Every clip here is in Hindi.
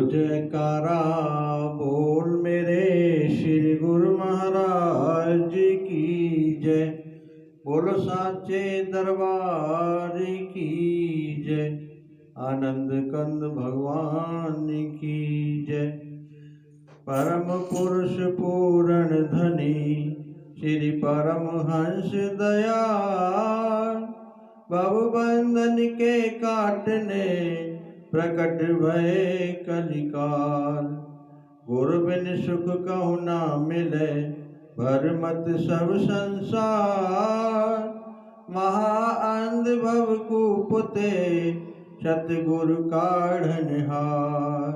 बोल जयकारा बोल मेरे श्री गुरु महाराज जी की जय। बोलो साचे दरबार की जय। आनंद कंद भगवान की जय। परम पुरुष पूर्ण धनी श्री परमहंस दयाल, भव बंधन के काटने प्रकट भय कलिकाल। गुरु बिन सुख कहु ना मिले भरमत सब संसार। महाअंध भव कूपते सतगुरु काढ़निहार।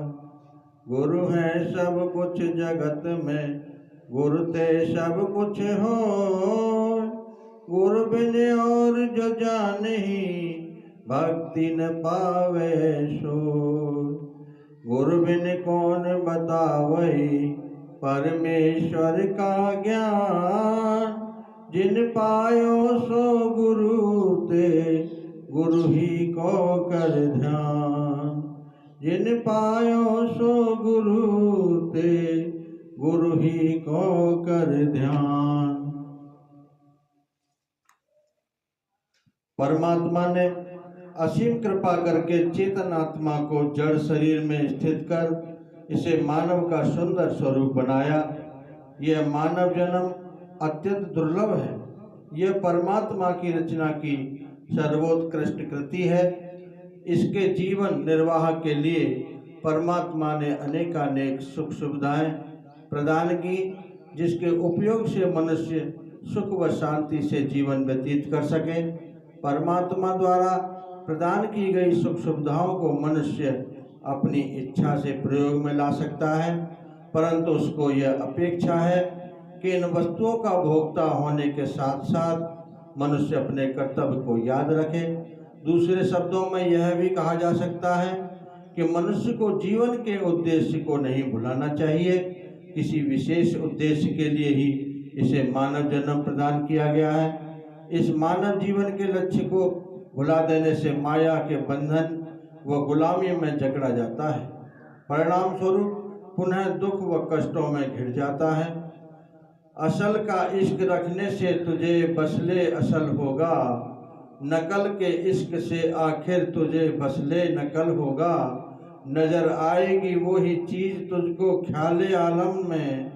गुरु है सब कुछ जगत में गुरु ते सब कुछ हो। गुरु बिन और जो जानही भक्ति न पावे सो। गुरु बिन कौन बतावई परमेश्वर का ज्ञान। जिन पायो सो गुरु ते गुरु ही को कर ध्यान। जिन पायो सो गुरु ते गुरु ही को कर ध्यान। परमात्मा ने असीम कृपा करके चेतन आत्मा को जड़ शरीर में स्थित कर इसे मानव का सुंदर स्वरूप बनाया। यह मानव जन्म अत्यंत दुर्लभ है। यह परमात्मा की रचना की सर्वोत्कृष्ट कृति है। इसके जीवन निर्वाह के लिए परमात्मा ने अनेकानेक सुख सुविधाएं प्रदान की, जिसके उपयोग से मनुष्य सुख व शांति से जीवन व्यतीत कर सके। परमात्मा द्वारा प्रदान की गई सुख सुविधाओं को मनुष्य अपनी इच्छा से प्रयोग में ला सकता है, परंतु उसको यह अपेक्षा है कि इन वस्तुओं का भोक्ता होने के साथ साथ मनुष्य अपने कर्तव्य को याद रखे। दूसरे शब्दों में यह भी कहा जा सकता है कि मनुष्य को जीवन के उद्देश्य को नहीं भुलाना चाहिए। किसी विशेष उद्देश्य के लिए ही इसे मानव जन्म प्रदान किया गया है। इस मानव जीवन के लक्ष्य को भुला देने से माया के बंधन व गुलामी में जकड़ा जाता है। परिणाम स्वरूप पुनः दुख व कष्टों में घिर जाता है। असल का इश्क रखने से तुझे बसले असल होगा। नकल के इश्क से आखिर तुझे बसले नकल होगा। नजर आएगी वो ही चीज तुझको ख्याले आलम में।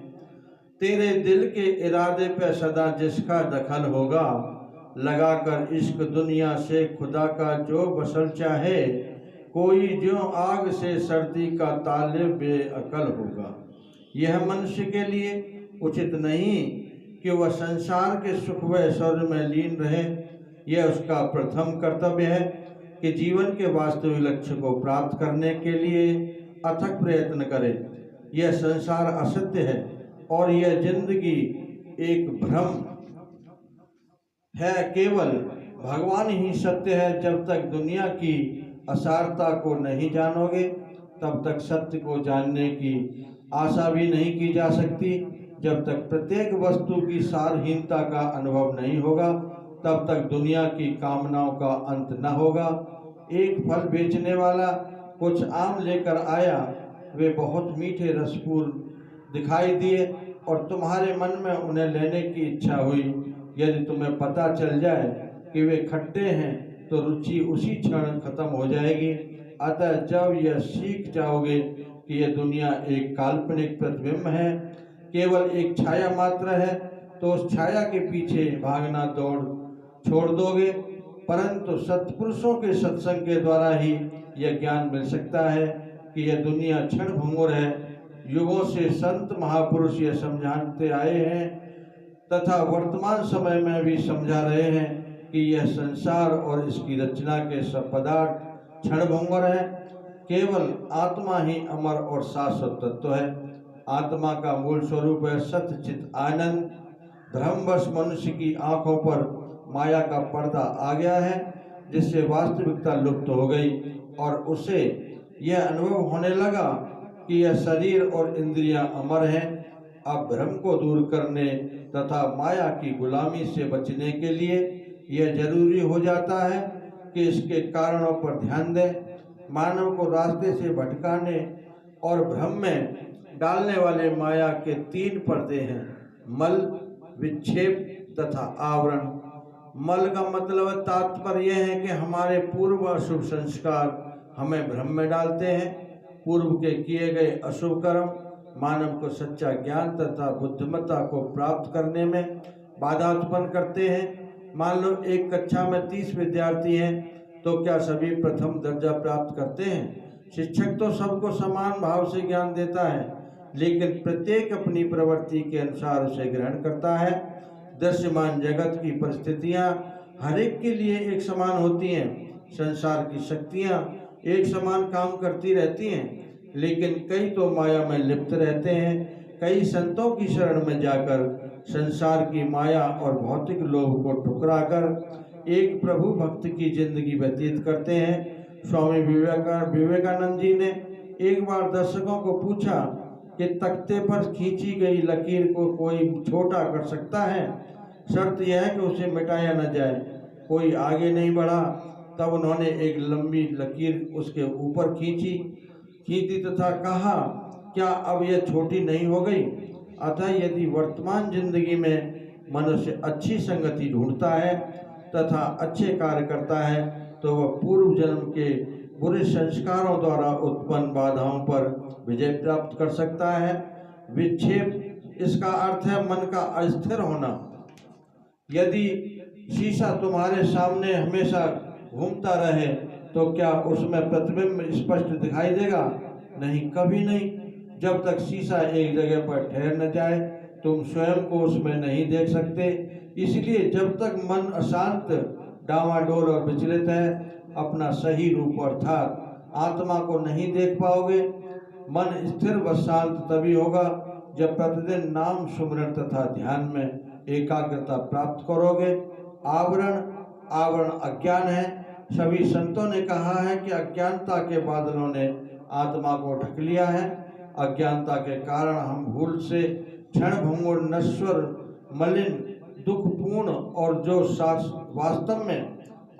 तेरे दिल के इरादे पे सदा जिसका दखल होगा। लगाकर इश्क दुनिया से खुदा का जो बसल चाहे। कोई जो आग से सर्दी का तालिब बेअकल होगा। यह मनुष्य के लिए उचित नहीं कि वह संसार के सुख व ऐश्वर्य में लीन रहे। यह उसका प्रथम कर्तव्य है कि जीवन के वास्तविक लक्ष्य को प्राप्त करने के लिए अथक प्रयत्न करे। यह संसार असत्य है और यह जिंदगी एक भ्रम है। केवल भगवान ही सत्य है। जब तक दुनिया की असारता को नहीं जानोगे तब तक सत्य को जानने की आशा भी नहीं की जा सकती। जब तक प्रत्येक वस्तु की सारहीनता का अनुभव नहीं होगा तब तक दुनिया की कामनाओं का अंत न होगा। एक फल बेचने वाला कुछ आम लेकर आया। वे बहुत मीठे रसपूर्ण दिखाई दिए और तुम्हारे मन में उन्हें लेने की इच्छा हुई। यदि तुम्हें पता चल जाए कि वे खट्टे हैं तो रुचि उसी क्षण खत्म हो जाएगी। अतः जब यह सीख जाओगे कि यह दुनिया एक काल्पनिक प्रतिबिंब है, केवल एक छाया मात्र है, तो उस छाया के पीछे भागना दौड़ छोड़ दोगे। परंतु सत्पुरुषों के सत्संग के द्वारा ही यह ज्ञान मिल सकता है कि यह दुनिया क्षण भंगुर है। युगों से संत महापुरुष यह समझाते आए हैं तथा वर्तमान समय में भी समझा रहे हैं कि यह संसार और इसकी रचना के सब पदार्थ क्षणभंगुर है। केवल आत्मा ही अमर और शाश्वत तत्व है। आत्मा का मूल स्वरूप है सत्यचित आनंद। भ्रमवश मनुष्य की आंखों पर माया का पर्दा आ गया है, जिससे वास्तविकता लुप्त हो गई और उसे यह अनुभव होने लगा कि यह शरीर और इंद्रियां अमर हैं। अब भ्रम को दूर करने तथा माया की गुलामी से बचने के लिए यह जरूरी हो जाता है कि इसके कारणों पर ध्यान दें। मानव को रास्ते से भटकाने और भ्रम में डालने वाले माया के 3 पर्दे हैं, मल, विक्षेप तथा आवरण। मल का मतलब तात्पर्य यह है कि हमारे पूर्व अशुभ संस्कार हमें भ्रम में डालते हैं। पूर्व के किए गए अशुभ कर्म मानव को सच्चा ज्ञान तथा बुद्धिमत्ता को प्राप्त करने में बाधा उत्पन्न करते हैं। मान लो एक कक्षा में 30 विद्यार्थी हैं, तो क्या सभी प्रथम दर्जा प्राप्त करते हैं? शिक्षक तो सबको समान भाव से ज्ञान देता है, लेकिन प्रत्येक अपनी प्रवृत्ति के अनुसार उसे ग्रहण करता है। दृश्यमान जगत की परिस्थितियां हर एक के लिए एक समान होती हैं। संसार की शक्तियां एक समान काम करती रहती हैं, लेकिन कई तो माया में लिप्त रहते हैं। कई संतों की शरण में जाकर संसार की माया और भौतिक लोभ को ठुकराकर एक प्रभु भक्त की जिंदगी व्यतीत करते हैं। स्वामी विवेकानंद जी ने एक बार दर्शकों को पूछा कि तख्ते पर खींची गई लकीर को कोई छोटा कर सकता है? शर्त यह है कि उसे मिटाया न जाए। कोई आगे नहीं बढ़ा। तब उन्होंने एक लंबी लकीर उसके ऊपर खींची तथा कहा, क्या अब यह छोटी नहीं हो गई? अतः यदि वर्तमान जिंदगी में मनुष्य अच्छी संगति ढूंढता है तथा अच्छे कार्य करता है, तो वह पूर्व जन्म के बुरे संस्कारों द्वारा उत्पन्न बाधाओं पर विजय प्राप्त कर सकता है। विक्षेप, इसका अर्थ है मन का अस्थिर होना। यदि शीशा तुम्हारे सामने हमेशा घूमता रहे तो क्या उसमें प्रतिबिंब स्पष्ट दिखाई देगा? नहीं, कभी नहीं। जब तक शीशा एक जगह पर ठहर न जाए तुम स्वयं को उसमें नहीं देख सकते। इसलिए जब तक मन अशांत, डावाडोल और विचलित है, अपना सही रूप अर्थात आत्मा को नहीं देख पाओगे। मन स्थिर व शांत तभी होगा जब प्रतिदिन नाम सुमरण तथा ध्यान में एकाग्रता प्राप्त करोगे। आवरण अज्ञान है। सभी संतों ने कहा है कि अज्ञानता के बादलों ने आत्मा को ढक लिया है। अज्ञानता के कारण हम भूल से क्षणभंगुर, नश्वर, मलिन, दुखपूर्ण और जो वास्तव में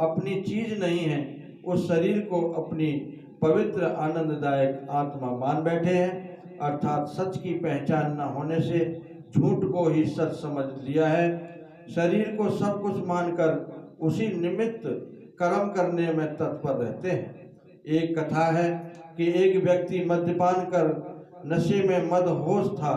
अपनी चीज नहीं है, उस शरीर को अपनी पवित्र आनंददायक आत्मा मान बैठे हैं। अर्थात सच की पहचान न होने से झूठ को ही सच समझ लिया है। शरीर को सब कुछ मानकर उसी निमित्त कर्म करने में तत्पर रहते हैं। एक कथा है कि एक व्यक्ति मद्यपान कर नशे में मदहोश था।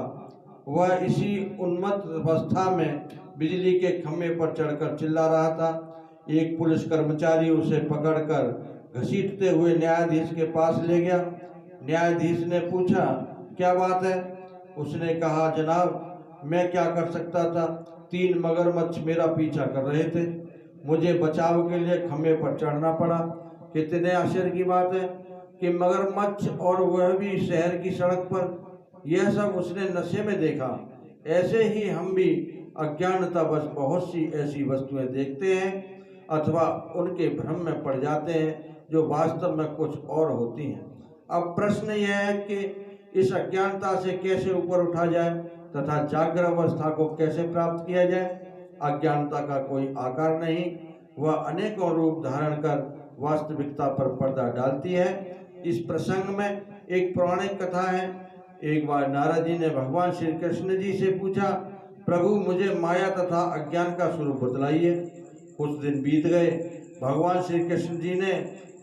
वह इसी उन्मत्त अवस्था में बिजली के खंभे पर चढ़कर चिल्ला रहा था। एक पुलिस कर्मचारी उसे पकड़कर घसीटते हुए न्यायाधीश के पास ले गया। न्यायाधीश ने पूछा, क्या बात है? उसने कहा, जनाब, मैं क्या कर सकता था? 3 मगरमच्छ मेरा पीछा कर रहे थे। मुझे बचाव के लिए खंभे पर चढ़ना पड़ा। कितने आश्चर्य की बात है कि मगरमच्छ, और वह भी शहर की सड़क पर। यह सब उसने नशे में देखा। ऐसे ही हम भी अज्ञानतावश बहुत सी ऐसी वस्तुएं देखते हैं अथवा उनके भ्रम में पड़ जाते हैं जो वास्तव में कुछ और होती हैं। अब प्रश्न यह है कि इस अज्ञानता से कैसे ऊपर उठा जाए तथा जागृत अवस्था को कैसे प्राप्त किया जाए। अज्ञानता का कोई आकार नहीं, वह अनेकों रूप धारण कर वास्तविकता पर पर्दा डालती है। इस प्रसंग में एक पौराणिक कथा है। एक बार नारद जी ने भगवान श्री कृष्ण जी से पूछा, प्रभु, मुझे माया तथा अज्ञान का स्वरूप बतलाइए। कुछ दिन बीत गए। भगवान श्री कृष्ण जी ने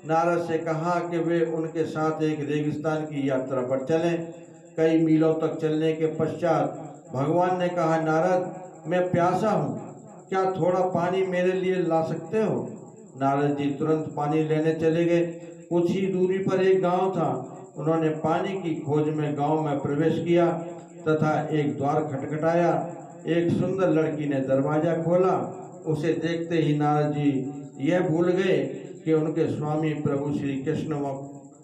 नारद से कहा कि वे उनके साथ एक रेगिस्तान की यात्रा पर चलें। कई मीलों तक चलने के पश्चात भगवान ने कहा, नारद, मैं प्यासा हूँ, क्या थोड़ा पानी मेरे लिए ला सकते हो? नारद जी तुरंत पानी लेने चले गए। कुछ ही दूरी पर एक गांव था। उन्होंने पानी की खोज में गांव में प्रवेश किया तथा एक द्वार खटखटाया। एक सुंदर लड़की ने दरवाजा खोला। उसे देखते ही नारद जी यह भूल गए कि उनके स्वामी प्रभु श्री कृष्ण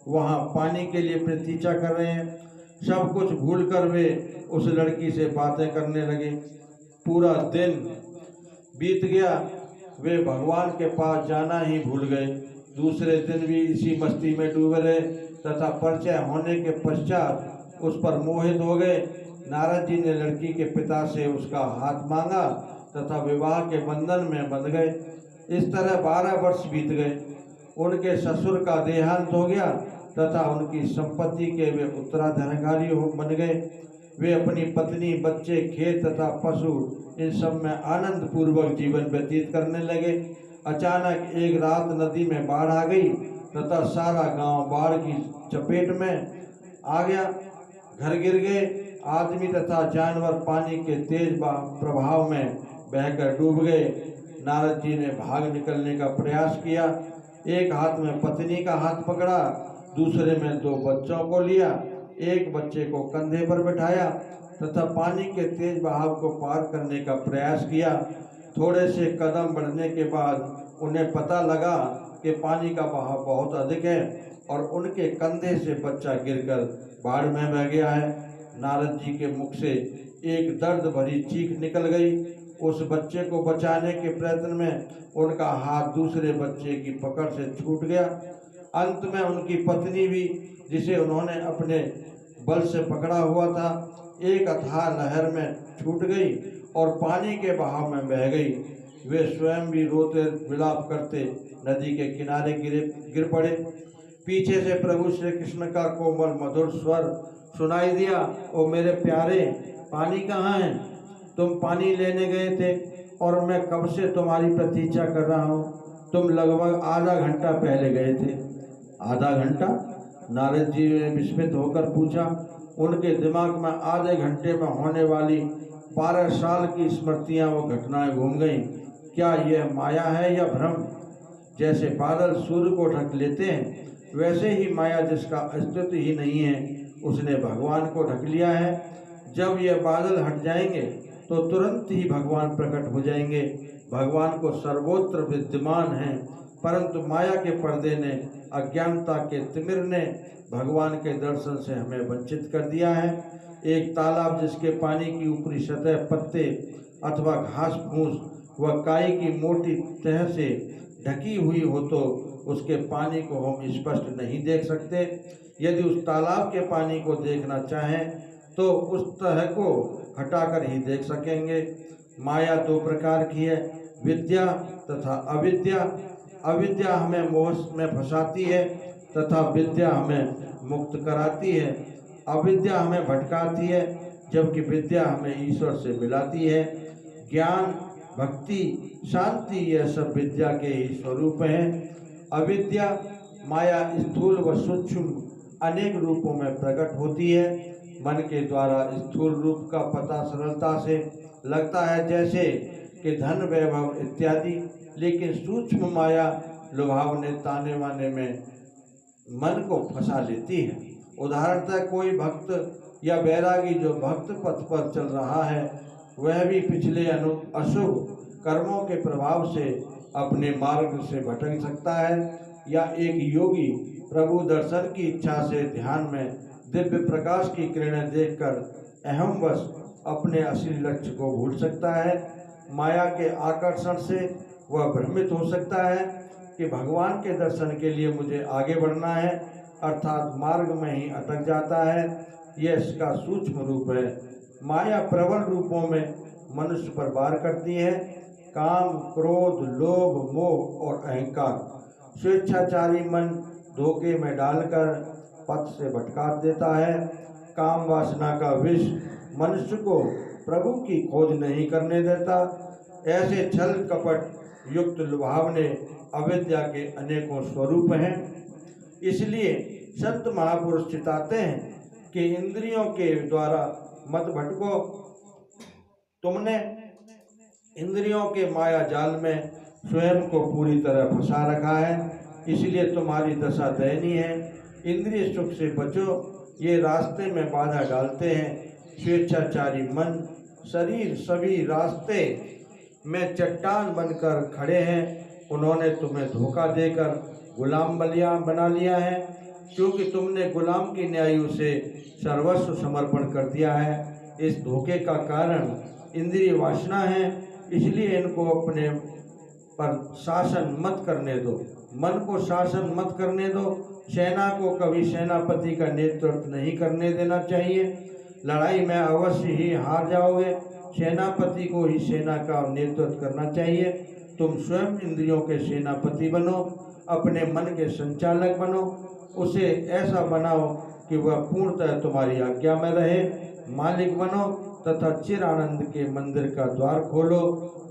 वहाँ पानी के लिए प्रतीक्षा कर रहे हैं। सब कुछ भूलकर वे उस लड़की से बातें करने लगे। पूरा दिन बीत गया। वे भगवान के पास जाना ही भूल गए। दूसरे दिन भी इसी मस्ती में डूबे रहे तथा परिचय होने के पश्चात उस पर मोहित हो गए। नारद जी ने लड़की के पिता से उसका हाथ मांगा तथा विवाह के बंधन में बंध गए। इस तरह 12 वर्ष बीत गए। उनके ससुर का देहांत हो गया तथा उनकी संपत्ति के वे उत्तराधिकारी बन गए। वे अपनी पत्नी, बच्चे, खेत तथा पशु इन सब में आनंद पूर्वक जीवन व्यतीत करने लगे। अचानक एक रात नदी में बाढ़ आ गई तथा सारा गांव बाढ़ की चपेट में आ गया। घर गिर गए, आदमी तथा जानवर पानी के तेज प्रभाव में बहकर डूब गए। नारद जी ने भाग निकलने का प्रयास किया। एक हाथ में पत्नी का हाथ पकड़ा, दूसरे में 2 बच्चों को लिया, एक बच्चे को कंधे पर बिठाया तथा पानी के तेज बहाव को पार करने का प्रयास किया। थोड़े से कदम बढ़ने के बाद उन्हें पता लगा कि पानी का बहाव बहुत अधिक है और उनके कंधे से बच्चा गिरकर बाढ़ में बह गया है। नारद जी के मुख से एक दर्द भरी चीख निकल गई। उस बच्चे को बचाने के प्रयत्न में उनका हाथ दूसरे बच्चे की पकड़ से छूट गया। अंत में उनकी पत्नी भी, जिसे उन्होंने अपने बल से पकड़ा हुआ था, एक अथाह लहर में छूट गई और पानी के बहाव में बह गई। वे स्वयं भी रोते विलाप करते नदी के किनारे गिर पड़े। पीछे से प्रभु श्री कृष्ण का कोमल मधुर स्वर सुनाई दिया, ओ मेरे प्यारे, पानी कहाँ है? तुम पानी लेने गए थे और मैं कब से तुम्हारी प्रतीक्षा कर रहा हूँ। तुम लगभग आधा घंटा पहले गए थे। आधा घंटा? नारद जी ने विस्मित होकर पूछा। उनके दिमाग में आधे घंटे में होने वाली 12 साल की स्मृतियाँ वो घटनाएं घूम गईं। क्या यह माया है या भ्रम? जैसे बादल सूर्य को ढक लेते हैं, वैसे ही माया, जिसका अस्तित्व ही नहीं है, उसने भगवान को ढक लिया है। जब यह बादल हट जाएंगे तो तुरंत ही भगवान प्रकट हो जाएंगे। भगवान को सर्वत्र विद्यमान है, परंतु माया के पर्दे ने, अज्ञानता के तिमिर ने भगवान के दर्शन से हमें वंचित कर दिया है। एक तालाब जिसके पानी की ऊपरी सतह पत्ते अथवा घास फूस व काई की मोटी तह से ढकी हुई हो तो उसके पानी को हम स्पष्ट नहीं देख सकते। यदि उस तालाब के पानी को देखना चाहें तो उस तह को हटाकर ही देख सकेंगे। माया 2 प्रकार की है, विद्या तथा अविद्या। अविद्या हमें मोह में फंसाती है तथा विद्या हमें मुक्त कराती है। अविद्या हमें भटकाती है, जबकि विद्या हमें ईश्वर से मिलाती है। ज्ञान, भक्ति, शांति, यह सब विद्या के ही स्वरूप हैं। अविद्या माया स्थूल व सूक्ष्म अनेक रूपों में प्रकट होती है। मन के द्वारा स्थूल रूप का पता सरलता से लगता है, जैसे कि धन, वैभव इत्यादि, लेकिन सूक्ष्म माया लुभावने ताने वाने में मन को फंसा लेती है। उदाहरणतः कोई भक्त या बैरागी जो भक्त पथ पर चल रहा है, वह भी पिछले अशुभ कर्मों के प्रभाव से अपने मार्ग से भटक सकता है, या एक योगी प्रभु दर्शन की इच्छा से ध्यान में दिव्य प्रकाश की किरणें देखकर अहमवश अपने असली लक्ष्य को भूल सकता है। माया के आकर्षण से वह भ्रमित हो सकता है कि भगवान के दर्शन के लिए मुझे आगे बढ़ना है, अर्थात मार्ग में ही अटक जाता है। यह इसका सूक्ष्म रूप है। माया प्रबल रूपों में मनुष्य पर वार करती है। काम, क्रोध, लोभ, मोह और अहंकार स्वेच्छाचारी मन धोखे में डालकर पथ से भटका देता है। काम वासना का विष मनुष्य को प्रभु की खोज नहीं करने देता। ऐसे छल कपट युक्त लुभावने अविद्या के अनेकों स्वरूप हैं। इसलिए संत महापुरुष चिताते हैं कि इंद्रियों के द्वारा मत भटको। तुमने इंद्रियों के माया जाल में स्वयं को पूरी तरह फंसा रखा है, इसलिए तुम्हारी दशा दयनीय है। इंद्रिय सुख से बचो, ये रास्ते में बाधा डालते हैं। स्वेच्छाचारी मन, शरीर सभी रास्ते में चट्टान बनकर खड़े हैं। उन्होंने तुम्हें धोखा देकर गुलाम बना लिया है, क्योंकि तुमने गुलाम की न्यायु से सर्वस्व समर्पण कर दिया है। इस धोखे का कारण इंद्रिय वासना है, इसलिए इनको अपने पर शासन मत करने दो। मन को शासन मत करने दो। सेना को कभी सेनापति का नेतृत्व नहीं करने देना चाहिए। लड़ाई में अवश्य ही हार जाओगे। सेनापति को ही सेना का नेतृत्व करना चाहिए। तुम स्वयं इंद्रियों के सेनापति बनो। अपने मन के संचालक बनो, उसे ऐसा बनाओ कि वह पूर्णतः तुम्हारी आज्ञा में रहे। मालिक बनो तथा चिर आनंद के मंदिर का द्वार खोलो,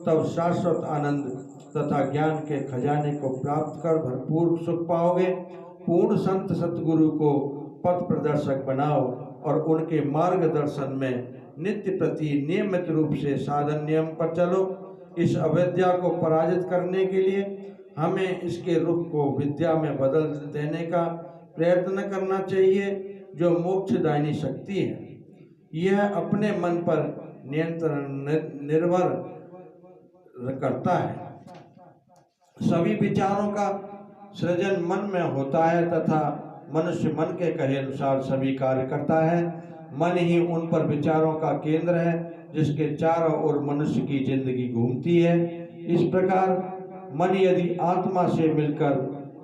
तब शाश्वत आनंद तथा ज्ञान के खजाने को प्राप्त कर भरपूर सुख पाओगे। पूर्ण संत सतगुरु को पथ प्रदर्शक बनाओ और उनके मार्गदर्शन में नित्य प्रति नियमित रूप से साधन नियम पर चलो। इस अविद्या को पराजित करने के लिए हमें इसके रुख को विद्या में बदल देने का प्रयत्न करना चाहिए, जो मोक्षदायिनी शक्ति है। यह अपने मन पर नियंत्रण निर्भर करता है। सभी विचारों का सृजन मन में होता है तथा मनुष्य मन के कहे अनुसार सभी कार्य करता है। मन ही उन पर विचारों का केंद्र है जिसके चारों ओर मनुष्य की जिंदगी घूमती है। इस प्रकार मन यदि आत्मा से मिलकर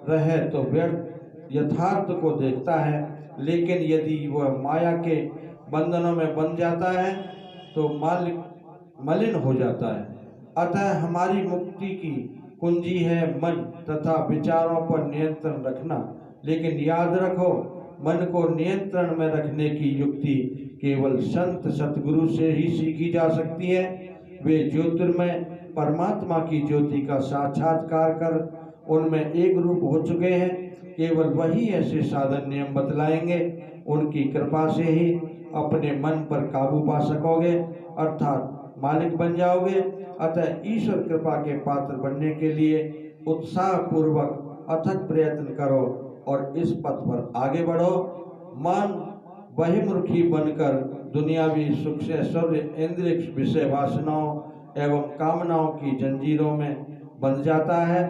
रहे तो व्यर्थ यथार्थ को देखता है, लेकिन यदि वह माया के बंधनों में बंध जाता है तो मलिन हो जाता है। अतः हमारी मुक्ति की कुंजी है मन तथा विचारों पर नियंत्रण रखना। लेकिन याद रखो, मन को नियंत्रण में रखने की युक्ति केवल संत सतगुरु से ही सीखी जा सकती है। वे ज्योतिर्मय परमात्मा की ज्योति का साक्षात्कार कर उनमें एक रूप हो चुके हैं। केवल वही ऐसे साधन नियम बतलाएंगे। उनकी कृपा से ही अपने मन पर काबू पा सकोगे, अर्थात मालिक बन जाओगे। अतः ईश्वर कृपा के पात्र बनने के लिए उत्साह पूर्वक अथक प्रयत्न करो और इस पथ पर आगे बढ़ो। मन बहिर्मुखी बनकर दुनियावी सुख से ऐश्वर्य, इंद्रिय विषय वासनाओं एवं कामनाओं की जंजीरों में बंध जाता है।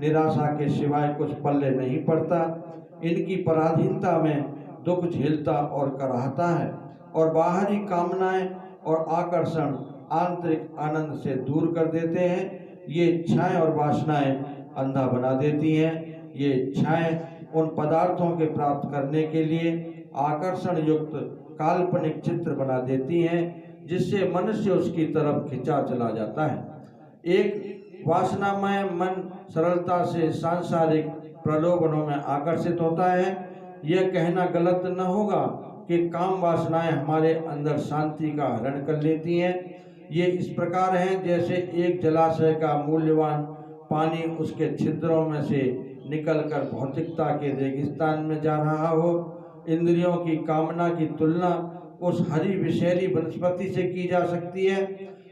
निराशा के सिवाय कुछ पल्ले नहीं पड़ता। इनकी पराधीनता में दुख झेलता और कराहता है, और बाहरी कामनाएं और आकर्षण आंतरिक आनंद से दूर कर देते हैं। ये इच्छाएं और वासनाएं अंधा बना देती हैं। ये इच्छाएं उन पदार्थों के प्राप्त करने के लिए आकर्षण युक्त काल्पनिक चित्र बना देती हैं, जिससे मनुष्य उसकी तरफ खिंचा चला जाता है। एक वासनामय मन सरलता से सांसारिक प्रलोभनों में आकर्षित होता है। यह कहना गलत न होगा कि काम वासनाएं हमारे अंदर शांति का हरण कर लेती हैं। ये इस प्रकार हैं जैसे एक जलाशय का मूल्यवान पानी उसके छिद्रों में से निकलकर भौतिकता के रेगिस्तान में जा रहा हो। इंद्रियों की कामना की तुलना उस हरी विषैली वनस्पति से की जा सकती है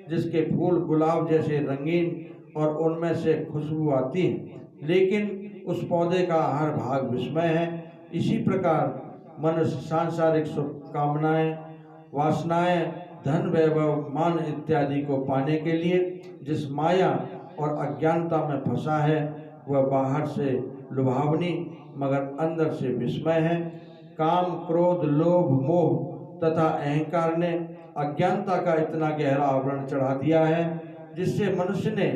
जिसके फूल गुलाब जैसे रंगीन और उनमें से खुशबू आती है, लेकिन उस पौधे का हर भाग विस्मय है। इसी प्रकार मनुष्य सांसारिक सुख, कामनाएं, वासनाएं, धन, वैभव, मान इत्यादि को पाने के लिए जिस माया और अज्ञानता में फंसा है वह बाहर से लुभावनी मगर अंदर से विस्मय है। काम, क्रोध, लोभ, मोह तथा अहंकार ने अज्ञानता का इतना गहरा आवरण चढ़ा दिया है जिससे मनुष्य ने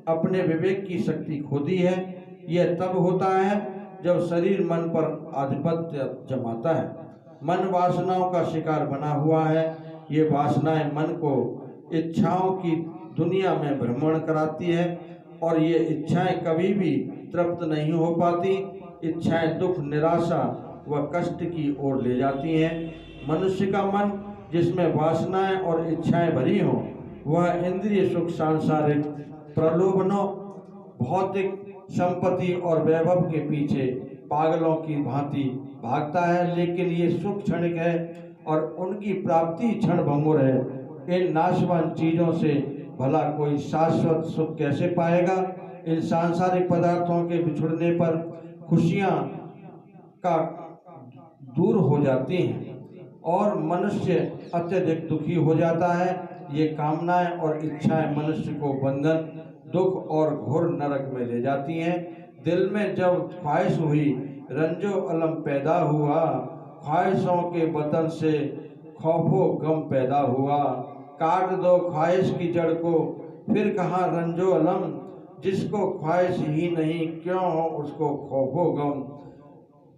अपने विवेक की शक्ति खो दी है। यह तब होता है जब शरीर मन पर आधिपत्य जमाता है। मन वासनाओं का शिकार बना हुआ है। ये वासनाएं मन को इच्छाओं की दुनिया में भ्रमण कराती है और ये इच्छाएं कभी भी तृप्त नहीं हो पाती। इच्छाएं दुख, निराशा व कष्ट की ओर ले जाती हैं। मनुष्य का मन जिसमें वासनाएं और इच्छाएं भरी हों वह इंद्रिय सुख, सांसारिक प्रलोभनों, भौतिक संपत्ति और वैभव के पीछे पागलों की भांति भागता है। लेकिन ये सुख क्षणिक है और उनकी प्राप्ति क्षण भंगुर है। इन नाशवान चीजों से भला कोई शाश्वत सुख कैसे पाएगा? इन सांसारिक पदार्थों के बिछुड़ने पर खुशियां का दूर हो जाती हैं और मनुष्य अत्यधिक दुखी हो जाता है। ये कामनाएं और इच्छाएं मनुष्य को बंधन, दुख और घोर नरक में ले जाती हैं। दिल में जब ख्वाहिश हुई, रंजो अलम पैदा हुआ, ख्वाहिशों के बदन से खौफो गम पैदा हुआ। काट दो ख्वाहिश की जड़ को, फिर कहाँ रंजो अलम, जिसको ख्वाहिश ही नहीं क्यों हो उसको खौफो गम।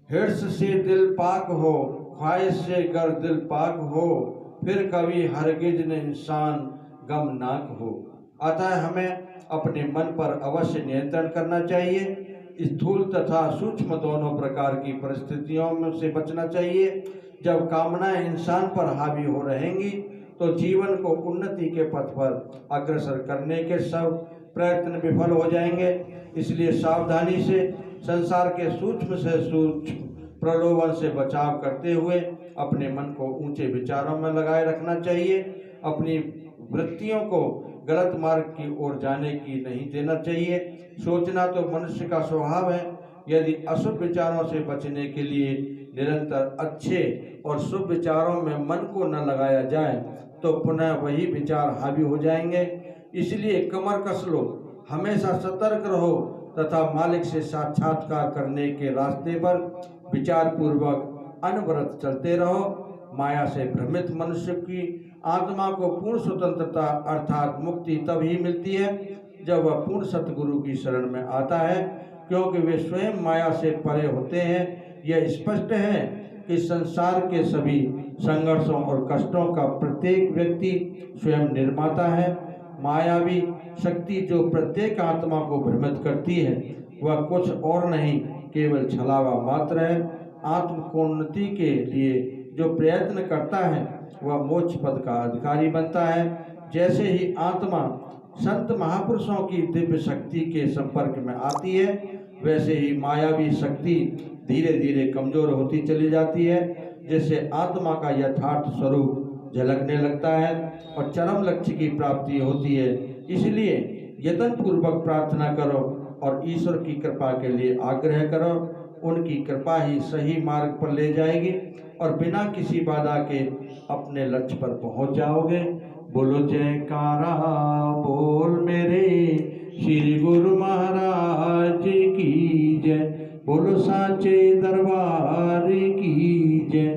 हिर्स से दिल पाक हो, ख्वाहिश से गर दिल पाक हो, फिर कभी हरगिज न इंसान गमनाक हो। अतः हमें अपने मन पर अवश्य नियंत्रण करना चाहिए। स्थूल तथा सूक्ष्म दोनों प्रकार की परिस्थितियों में से बचना चाहिए। जब कामनाएं इंसान पर हावी हो रहेंगी तो जीवन को उन्नति के पथ पर अग्रसर करने के सब प्रयत्न विफल हो जाएंगे। इसलिए सावधानी से संसार के सूक्ष्म से सूक्ष्म प्रलोभन से बचाव करते हुए अपने मन को ऊंचे विचारों में लगाए रखना चाहिए। अपनी वृत्तियों को गलत मार्ग की ओर जाने की नहीं देना चाहिए। सोचना तो मनुष्य का स्वभाव है। यदि अशुभ विचारों से बचने के लिए निरंतर अच्छे और शुभ विचारों में मन को न लगाया जाए तो पुनः वही विचार हावी हो जाएंगे। इसलिए कमर कस लो, हमेशा सतर्क रहो तथा मालिक से साक्षात्कार करने के रास्ते पर विचार पूर्वक अनवरत चलते रहो। माया से भ्रमित मनुष्य की आत्मा को पूर्ण स्वतंत्रता अर्थात मुक्ति तभी मिलती है जब वह पूर्ण सतगुरु की शरण में आता है, क्योंकि वे स्वयं माया से परे होते हैं। यह स्पष्ट है कि संसार के सभी संघर्षों और कष्टों का प्रत्येक व्यक्ति स्वयं निर्माता है। मायावी शक्ति जो प्रत्येक आत्मा को भ्रमित करती है वह कुछ और नहीं, केवल छलावा मात्र है। आत्मोन्नति के लिए जो प्रयत्न करता है वह मोक्ष पद का अधिकारी बनता है। जैसे ही आत्मा संत महापुरुषों की दिव्य शक्ति के संपर्क में आती है, वैसे ही मायावी शक्ति धीरे धीरे कमजोर होती चली जाती है, जिससे आत्मा का यथार्थ स्वरूप झलकने लगता है और चरम लक्ष्य की प्राप्ति होती है। इसलिए यत्न पूर्वक प्रार्थना करो और ईश्वर की कृपा के लिए आग्रह करो। उनकी कृपा ही सही मार्ग पर ले जाएगी और बिना किसी बाधा के अपने लक्ष्य पर पहुंच जाओगे। बोलो जयकारा बोल मेरे श्री गुरु महाराज की जय। बोलो साचे दरबार की जय।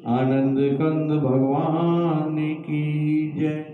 आनंद कंद भगवान की जय।